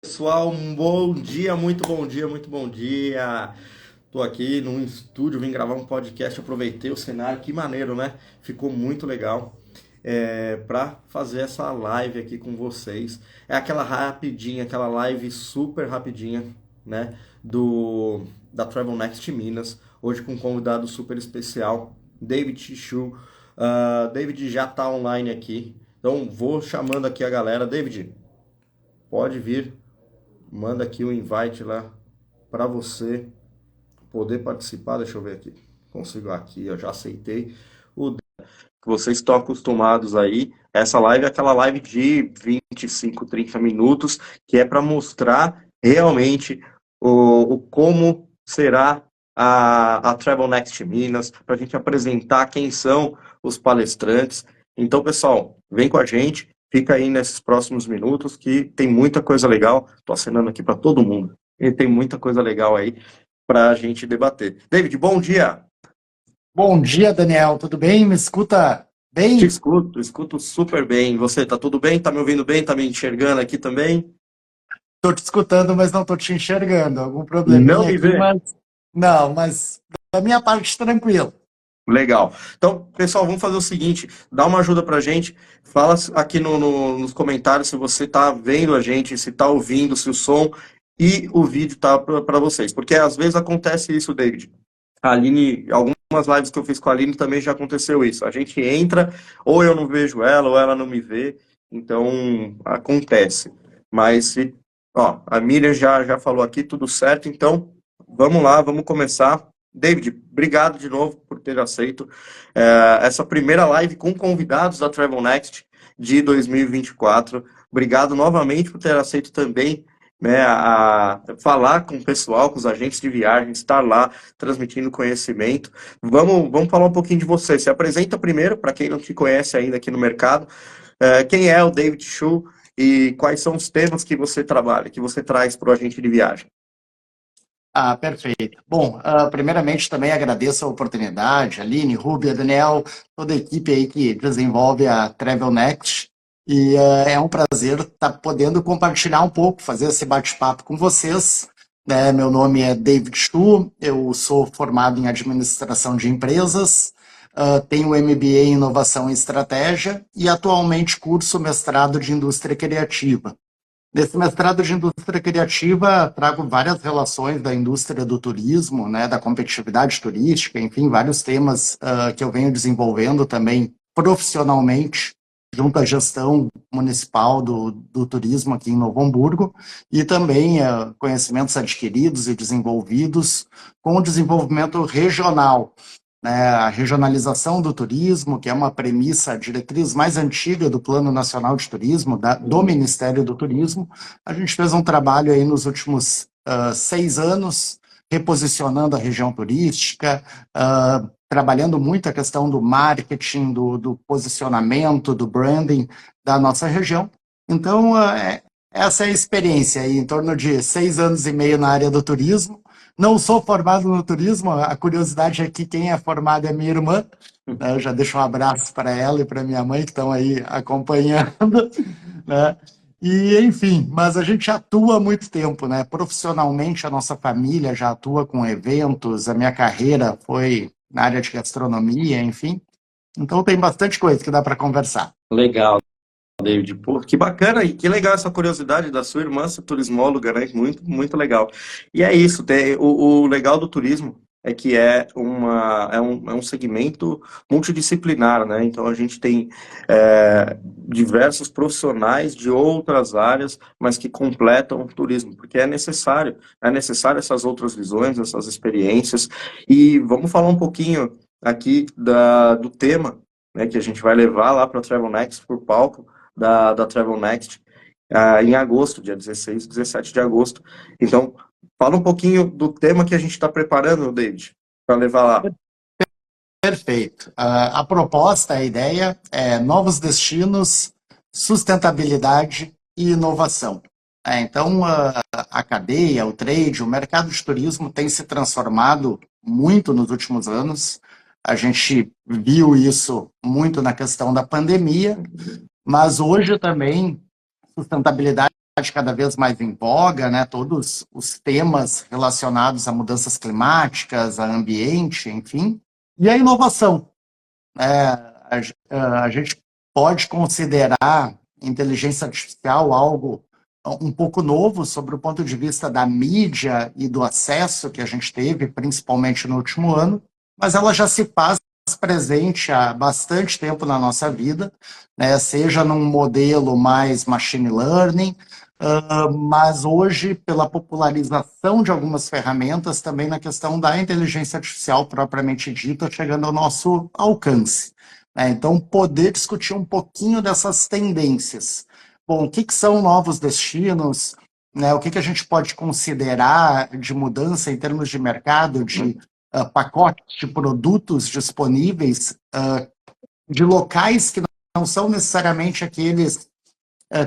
Pessoal, um bom dia, muito bom dia, muito bom dia. Tô aqui num estúdio, vim gravar um podcast, aproveitei o cenário, que maneiro, né? Ficou muito legal para fazer essa live aqui com vocês. É aquela rapidinha, aquela live super rapidinha, né? Da Travel Next Minas, hoje com um convidado super especial, David Chu. David já tá online aqui, então vou chamando aqui a galera. David, pode vir. Manda aqui o invite lá para você poder participar. Deixa eu ver aqui. Consigo aqui, eu já aceitei. O que vocês estão acostumados aí. Essa live é aquela live de 25, 30 minutos, que é para mostrar realmente o como será a Travel Next Minas, para a gente apresentar quem são os palestrantes. Então, pessoal, vem com a gente, fica aí nesses próximos minutos, que tem muita coisa legal. Estou acenando aqui para todo mundo. E tem muita coisa legal aí para a gente debater. David, bom dia! Bom dia, Daniel. Tudo bem? Me escuta Te bem? escuto, escuto super bem. Você tá tudo bem? Tá me ouvindo bem? Tá me enxergando aqui também? Estou te escutando, mas não estou te enxergando. Algum Não probleminha me aqui, vê? mas não, mas da minha parte tranquilo. Legal. Então, pessoal, vamos fazer o seguinte: dá uma ajuda pra gente. Fala aqui nos comentários se você tá vendo a gente, se tá ouvindo, se o som e o vídeo tá para vocês. Porque às vezes acontece isso, David. A Aline, algumas lives que eu fiz com a Aline também já aconteceu isso. A gente entra, ou eu não vejo ela, ou ela não me vê. Então, acontece. Mas, ó, a Miriam já falou aqui, tudo certo. Então, vamos lá, vamos começar. David, obrigado de novo por ter aceito essa primeira live com convidados da Travel Next de 2024. Obrigado novamente por ter aceito também, né, a falar com o pessoal, com os agentes de viagem, estar lá transmitindo conhecimento. Vamos falar um pouquinho de você. Se apresenta primeiro, para quem não te conhece ainda aqui no mercado. Quem é o David Chu e quais são os temas que você trabalha, que você traz para o agente de viagem? Perfeito. Bom, primeiramente também agradeço a oportunidade, Aline, Rúbia, Daniel, toda a equipe aí que desenvolve a Travel Next. E é um prazer estar podendo compartilhar um pouco, fazer esse bate-papo com vocês. Né? Meu nome é David Chu, eu sou formado em administração de empresas, tenho MBA em inovação e estratégia e atualmente curso mestrado de indústria criativa. Nesse mestrado de indústria criativa, trago várias relações da indústria do turismo, né, da competitividade turística, enfim, vários temas que eu venho desenvolvendo também profissionalmente, junto à gestão municipal do turismo aqui em Novo Hamburgo, e também conhecimentos adquiridos e desenvolvidos com o desenvolvimento regional, né, a regionalização do turismo, que é uma premissa, a diretriz mais antiga do Plano Nacional de Turismo, do Ministério do Turismo. A gente fez um trabalho aí nos últimos 6 anos, reposicionando a região turística, trabalhando muito a questão do marketing, do posicionamento, do branding da nossa região. Então, essa é a experiência aí, em torno de 6 anos e meio na área do turismo. Não sou formado no turismo, a curiosidade é que quem é formado é minha irmã, né? Eu já deixo um abraço para ela e para minha mãe que estão aí acompanhando, né? E, enfim, mas a gente atua há muito tempo, né? Profissionalmente, a nossa família já atua com eventos, a minha carreira foi na área de gastronomia, enfim. Então tem bastante coisa que dá para conversar. Legal, David. Pô, que bacana e que legal essa curiosidade da sua irmã ser turismóloga, né? Muito, muito legal. E é isso, o legal do turismo é que é um segmento multidisciplinar, né? Então a gente tem diversos profissionais de outras áreas, mas que completam o turismo, porque é necessário essas outras visões, essas experiências. E vamos falar um pouquinho aqui do tema, né, que a gente vai levar lá para o Travel Next por palco da Travel Next, em agosto, dia 16 e 17 de agosto. Então, fala um pouquinho do tema que a gente está preparando, David, para levar lá. Perfeito. A proposta, a ideia é novos destinos, sustentabilidade e inovação. Então, a cadeia, o trade, o mercado de turismo tem se transformado muito nos últimos anos. A gente viu isso muito na questão da pandemia, mas hoje também sustentabilidade cada vez mais em voga, né? Todos os temas relacionados a mudanças climáticas, a ambiente, enfim, e a inovação. A gente pode considerar inteligência artificial algo um pouco novo sobre o ponto de vista da mídia e do acesso que a gente teve, principalmente no último ano, mas ela já se faz presente há bastante tempo na nossa vida, né? Seja num modelo mais machine learning, mas hoje, pela popularização de algumas ferramentas, também na questão da inteligência artificial propriamente dita, chegando ao nosso alcance, né? Então, poder discutir um pouquinho dessas tendências. Bom, o que são novos destinos, né? O que a gente pode considerar de mudança em termos de mercado, de pacotes de produtos disponíveis, de locais que não são necessariamente aqueles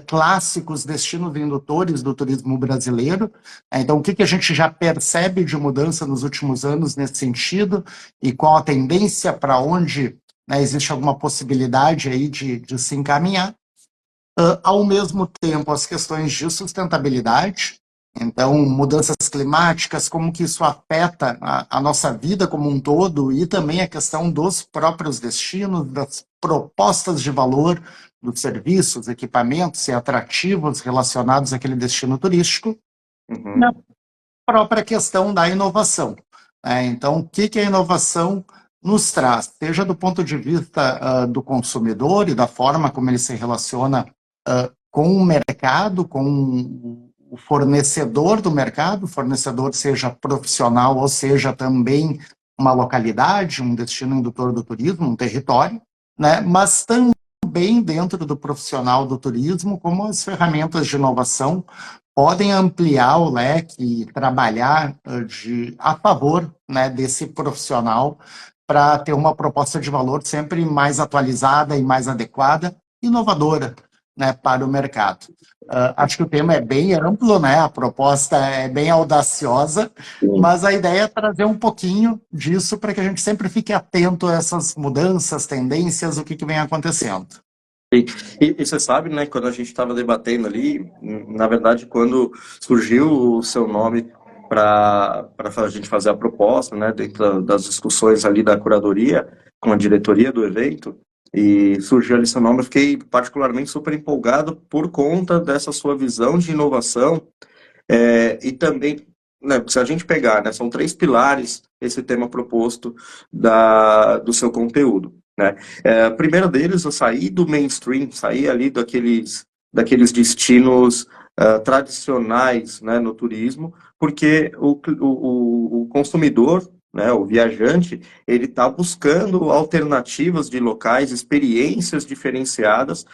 clássicos destinos indutores do turismo brasileiro. Então, o que a gente já percebe de mudança nos últimos anos nesse sentido e qual a tendência para onde, né, existe alguma possibilidade aí de se encaminhar. Ao mesmo tempo, as questões de sustentabilidade, então, mudanças climáticas, como que isso afeta a nossa vida como um todo e também a questão dos próprios destinos, das propostas de valor dos serviços, equipamentos e atrativos relacionados àquele destino turístico, e a própria questão da inovação. Então, o que a inovação nos traz, seja do ponto de vista do consumidor e da forma como ele se relaciona com o mercado, com o fornecedor do mercado, fornecedor seja profissional ou seja também uma localidade, um destino indutor do turismo, um território, né? Mas também dentro do profissional do turismo, como as ferramentas de inovação podem ampliar o leque e trabalhar a favor, né, desse profissional para ter uma proposta de valor sempre mais atualizada e mais adequada, inovadora, né, para o mercado. Acho que o tema é bem amplo, né? A proposta é bem audaciosa, mas a ideia é trazer um pouquinho disso para que a gente sempre fique atento a essas mudanças, tendências, o que vem acontecendo. E você sabe, né, quando a gente estava debatendo ali, na verdade, quando surgiu o seu nome para a gente fazer a proposta, né, dentro das discussões ali da curadoria, com a diretoria do evento, e surgiu ali seu nome, eu fiquei particularmente super empolgado por conta dessa sua visão de inovação, e também, né, se a gente pegar, né, são 3 pilares esse tema proposto do seu conteúdo, né? O primeiro deles, eu saí do mainstream, saí ali daqueles destinos tradicionais, né, no turismo, porque o consumidor, né, o viajante, ele está buscando alternativas de locais, experiências diferenciadas,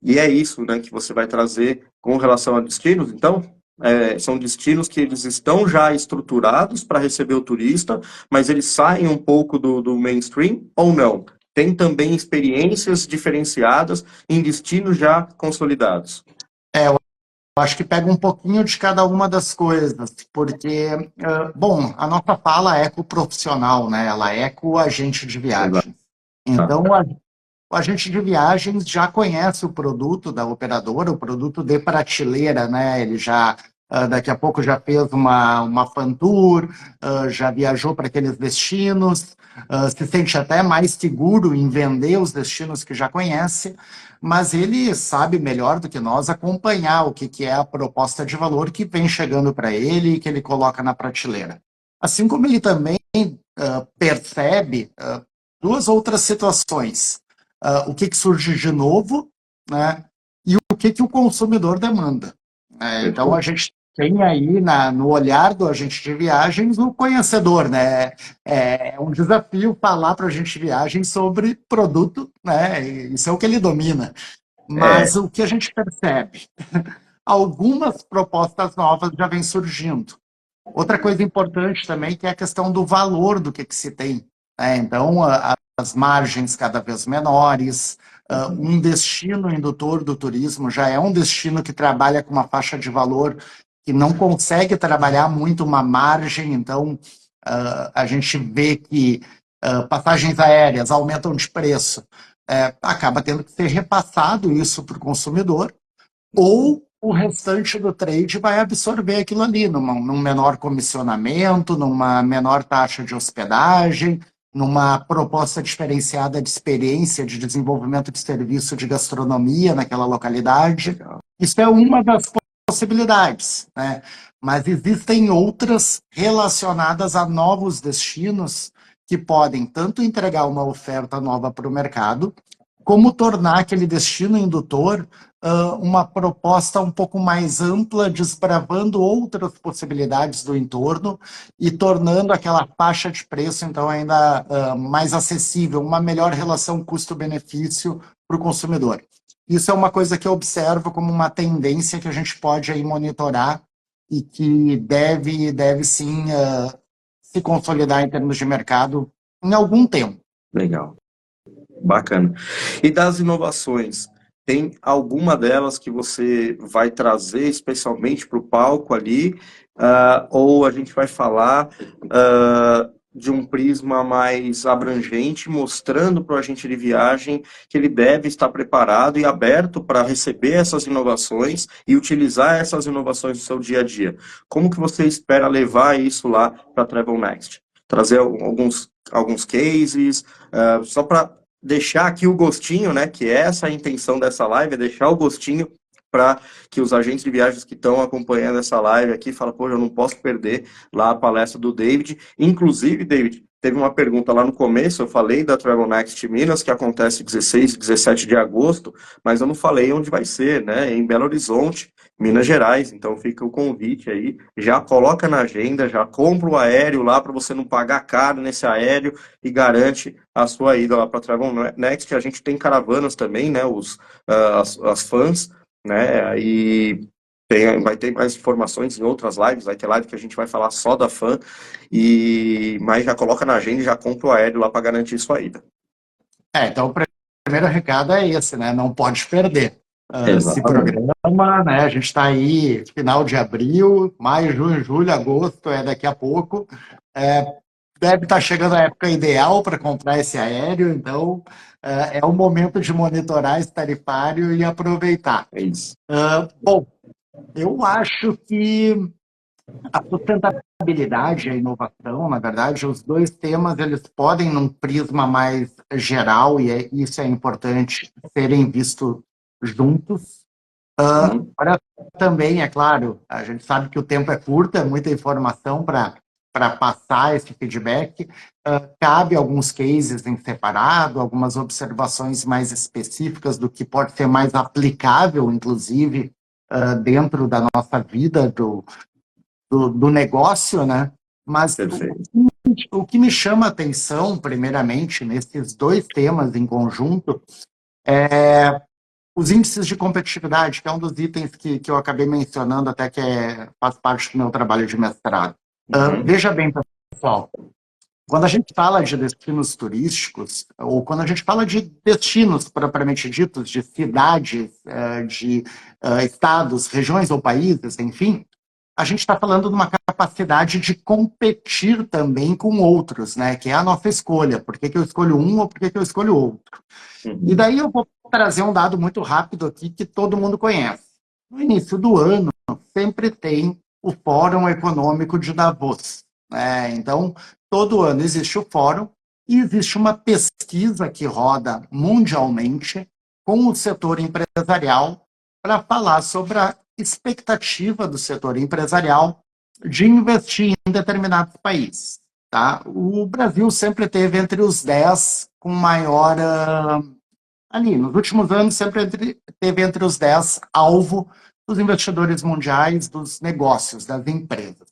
e é isso, né, que você vai trazer com relação a destinos. Então, são destinos que eles estão já estruturados para receber o turista, mas eles saem um pouco do mainstream ou não? Tem também experiências diferenciadas em destinos já consolidados. Eu acho que pega um pouquinho de cada uma das coisas, porque, bom, a nossa fala é com o profissional, né? Ela é com o agente de viagem. Então, o agente de viagens já conhece o produto da operadora, o produto de prateleira, né? Ele já, daqui a pouco, já fez uma fan tour, já viajou para aqueles destinos, se sente até mais seguro em vender os destinos que já conhece, mas ele sabe melhor do que nós acompanhar o que é a proposta de valor que vem chegando para ele e que ele coloca na prateleira. Assim como ele também percebe duas outras situações. O que surge de novo, né, e o que o consumidor demanda. Então, a gente tem aí no olhar do agente de viagens o conhecedor, né? É um desafio falar para o agente de viagens sobre produto, né? Isso é o que ele domina. Mas o que a gente percebe? Algumas propostas novas já vêm surgindo. Outra coisa importante também que é a questão do valor do que se tem. Então, as margens cada vez menores, um destino indutor do turismo já é um destino que trabalha com uma faixa de valor que não consegue trabalhar muito uma margem, então a gente vê que passagens aéreas aumentam de preço, acaba tendo que ser repassado isso para o consumidor, ou o restante do trade vai absorver aquilo ali, num menor comissionamento, numa menor taxa de hospedagem, numa proposta diferenciada de experiência de desenvolvimento de serviço de gastronomia naquela localidade. Isso é uma das possibilidades, né? Mas existem outras relacionadas a novos destinos que podem tanto entregar uma oferta nova para o mercado, como tornar aquele destino indutor uma proposta um pouco mais ampla, desbravando outras possibilidades do entorno e tornando aquela faixa de preço, então, ainda mais acessível, uma melhor relação custo-benefício para o consumidor. Isso é uma coisa que eu observo como uma tendência que a gente pode aí monitorar e que deve sim se consolidar em termos de mercado em algum tempo. Legal. Bacana. E das inovações, tem alguma delas que você vai trazer especialmente para o palco ali, ou a gente vai falar de um prisma mais abrangente, mostrando para o agente de viagem que ele deve estar preparado e aberto para receber essas inovações e utilizar essas inovações no seu dia a dia? Como que você espera levar isso lá para a Travel Next? Trazer alguns cases, só para deixar aqui o gostinho, né, que essa é a intenção dessa live, é deixar o gostinho para que os agentes de viagens que estão acompanhando essa live aqui falem, pô, eu não posso perder lá a palestra do David. Inclusive, David, teve uma pergunta lá no começo, eu falei da Travel Next Minas, que acontece 16 e 17 de agosto, mas eu não falei onde vai ser, né, em Belo Horizonte, Minas Gerais. Então fica o convite aí, já coloca na agenda, já compra o aéreo lá para você não pagar caro nesse aéreo e garante a sua ida lá para a Travel Next. A gente tem caravanas também, né, as fãs, né, e vai ter mais informações em outras lives, vai ter live que a gente vai falar só da fã, mas já coloca na agenda e já compra o aéreo lá para garantir sua ida. Então o primeiro recado é esse, né? Não pode perder. Esse programa, né? A gente está aí final de abril, maio, junho, julho, agosto, daqui a pouco. Deve estar chegando a época ideal para comprar esse aéreo, então é o momento de monitorar esse tarifário e aproveitar. É isso. Bom, eu acho que a sustentabilidade e a inovação, na verdade, os dois temas, eles podem, num prisma mais geral, e isso é importante, serem vistos juntos. Agora, também, é claro, a gente sabe que o tempo é curto, é muita informação para passar esse feedback. Cabe alguns cases em separado, algumas observações mais específicas do que pode ser mais aplicável, inclusive, dentro da nossa vida, do negócio, né? Mas o que me chama a atenção, primeiramente, nesses dois temas em conjunto, é os índices de competitividade, que é um dos itens que eu acabei mencionando, até que faz parte do meu trabalho de mestrado. Veja bem, pessoal, quando a gente fala de destinos turísticos, ou quando a gente fala de destinos propriamente ditos, de cidades, de estados, regiões ou países, enfim, a gente está falando de uma capacidade de competir também com outros, né? Que é a nossa escolha. Por que eu escolho um ou por que eu escolho outro? E daí eu vou trazer um dado muito rápido aqui que todo mundo conhece. No início do ano, sempre tem o Fórum Econômico de Davos, né? Então, todo ano existe o fórum e existe uma pesquisa que roda mundialmente com o setor empresarial para falar sobre a expectativa do setor empresarial de investir em determinados países. Tá? O Brasil sempre teve entre os 10 com maior... ali, nos últimos anos, sempre teve entre os 10 alvo dos investidores mundiais, dos negócios, das empresas.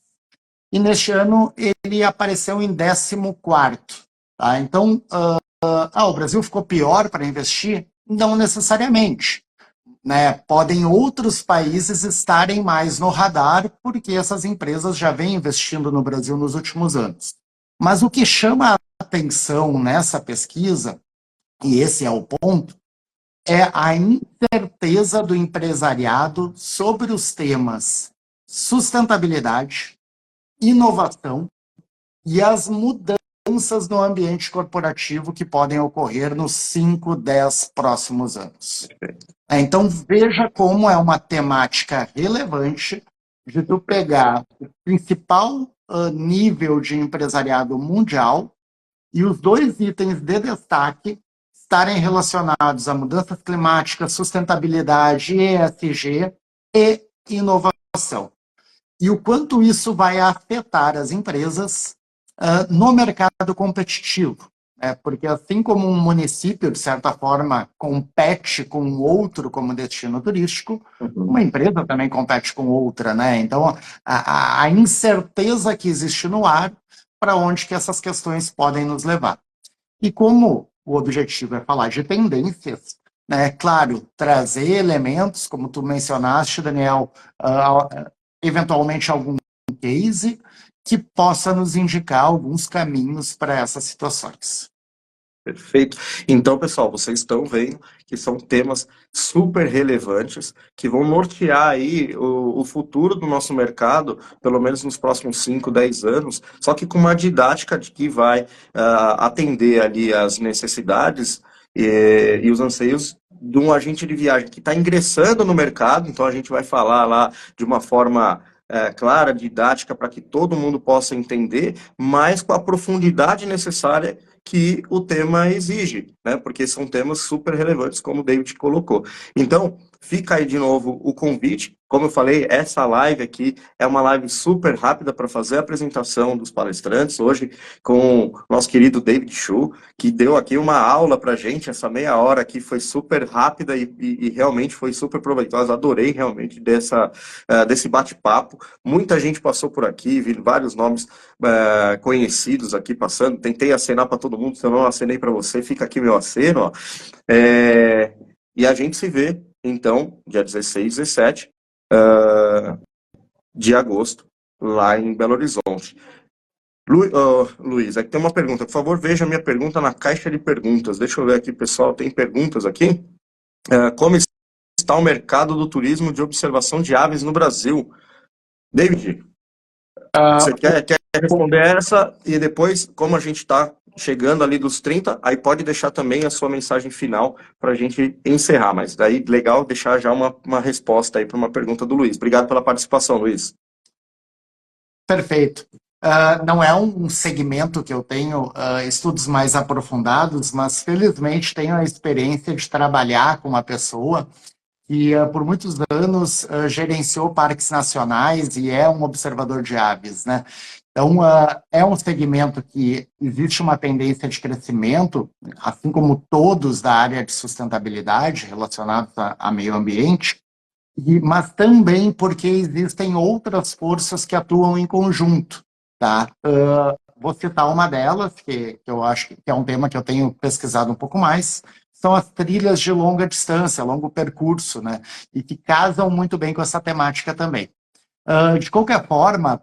E neste ano ele apareceu em 14º. Tá? Então, o Brasil ficou pior para investir? Não necessariamente. Né? Podem outros países estarem mais no radar, porque essas empresas já vêm investindo no Brasil nos últimos anos. Mas o que chama a atenção nessa pesquisa, e esse é o ponto, é a incerteza do empresariado sobre os temas sustentabilidade, inovação e as mudanças mudanças no ambiente corporativo que podem ocorrer nos 5, 10 próximos anos. Então, veja como é uma temática relevante de tu pegar o principal nível de empresariado mundial e os dois itens de destaque estarem relacionados a mudanças climáticas, sustentabilidade, ESG e inovação. E o quanto isso vai afetar as empresas no mercado competitivo. Porque assim como um município, de certa forma, compete com outro como destino turístico, uma empresa também compete com outra, né? Então, a incerteza que existe no ar, para onde que essas questões podem nos levar. E como o objetivo é falar de tendências, né? Claro, trazer elementos, como tu mencionaste, Daniel, eventualmente algum case que possa nos indicar alguns caminhos para essas situações. Perfeito. Então, pessoal, vocês estão vendo que são temas super relevantes que vão nortear aí o futuro do nosso mercado, pelo menos nos próximos 5, 10 anos, só que com uma didática de que vai atender ali as necessidades e os anseios de um agente de viagem que está ingressando no mercado. Então, a gente vai falar lá de uma forma clara, didática, para que todo mundo possa entender, mas com a profundidade necessária que o tema exige, né? Porque são temas super relevantes, como o David colocou. Então, fica aí de novo o convite. Como eu falei, essa live aqui é uma live super rápida para fazer a apresentação dos palestrantes, hoje com o nosso querido David Chu, que deu aqui uma aula para a gente. Essa meia hora aqui foi super rápida e realmente foi super proveitosa. Adorei realmente desse bate-papo. Muita gente passou por aqui, vi vários nomes conhecidos aqui passando. Tentei acenar para todo mundo, se eu não acenei para você, fica aqui meu aceno, ó. E a gente se vê, então, dia 16 e 17 de agosto, lá em Belo Horizonte. Luiz, aqui tem uma pergunta. Por favor, veja a minha pergunta na caixa de perguntas. Deixa eu ver aqui, pessoal. Tem perguntas aqui? Como está o mercado do turismo de observação de aves no Brasil? David, você quer responder essa? E depois, como a gente está chegando ali dos 30, aí pode deixar também a sua mensagem final para a gente encerrar. Mas daí, legal deixar já uma resposta aí para uma pergunta do Luiz. Obrigado pela participação, Luiz. Perfeito. Não é um segmento que eu tenho estudos mais aprofundados, mas felizmente tenho a experiência de trabalhar com uma pessoa que por muitos anos gerenciou parques nacionais e é um observador de aves, né? Então, é um segmento que existe uma tendência de crescimento, assim como todos da área de sustentabilidade relacionados a meio ambiente, mas também porque existem outras forças que atuam em conjunto, tá? Vou citar uma delas, que eu acho que é um tema que eu tenho pesquisado um pouco mais, são as trilhas de longa distância, longo percurso, né? E que casam muito bem com essa temática também. De qualquer forma,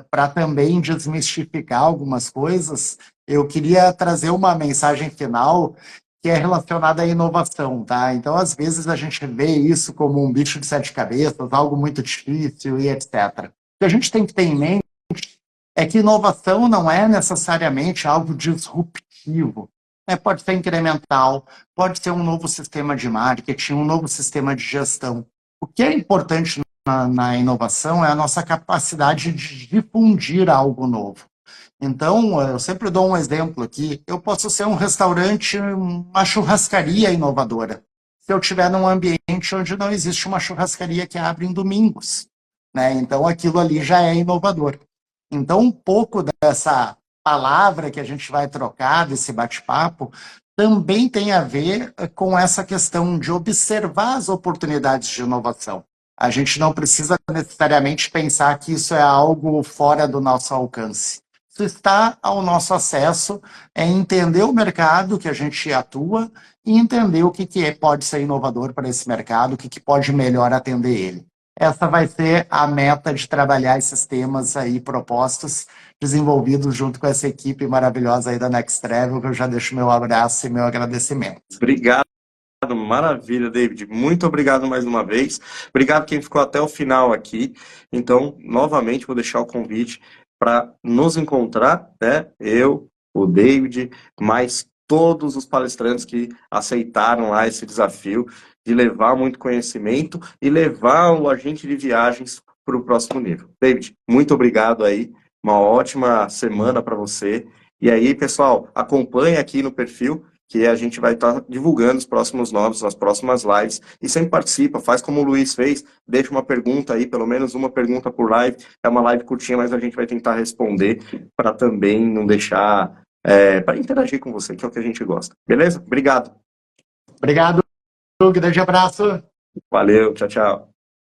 para também desmistificar algumas coisas, eu queria trazer uma mensagem final que é relacionada à inovação, tá? Então, às vezes, a gente vê isso como um bicho de sete cabeças, algo muito difícil e etc. O que a gente tem que ter em mente é que inovação não é necessariamente algo disruptivo. Pode ser incremental, pode ser um novo sistema de marketing, um novo sistema de gestão. O que é importante na inovação é a nossa capacidade de difundir algo novo. Então, eu sempre dou um exemplo aqui. Eu posso ser um restaurante, uma churrascaria inovadora, se eu estiver num ambiente onde não existe uma churrascaria que abre em domingos, né? Então, aquilo ali já é inovador. Então, um pouco dessa palavra que a gente vai trocar, desse bate-papo, também tem a ver com essa questão de observar as oportunidades de inovação. A gente não precisa necessariamente pensar que isso é algo fora do nosso alcance. Isso está ao nosso acesso, é entender o mercado que a gente atua e entender o que pode ser inovador para esse mercado, o que pode melhor atender ele. Essa vai ser a meta de trabalhar esses temas aí propostos, desenvolvidos junto com essa equipe maravilhosa aí da Next Travel, que eu já deixo meu abraço e meu agradecimento. Obrigado. Maravilha, David. Muito obrigado mais uma vez. Obrigado quem ficou até o final aqui. Então, novamente, vou deixar o convite para nos encontrar, né? Eu, o David, mais todos os palestrantes que aceitaram lá esse desafio de levar muito conhecimento e levar o agente de viagens para o próximo nível. David, muito obrigado aí, uma ótima semana para você. E aí, pessoal, acompanhe aqui no perfil, que a gente vai estar divulgando os próximos nomes, as próximas lives, e sempre participa, faz como o Luiz fez, deixa uma pergunta aí, pelo menos uma pergunta por live, é uma live curtinha, mas a gente vai tentar responder, para também não deixar, para interagir com você, que é o que a gente gosta. Beleza? Obrigado. Obrigado, grande abraço. Valeu, tchau, tchau.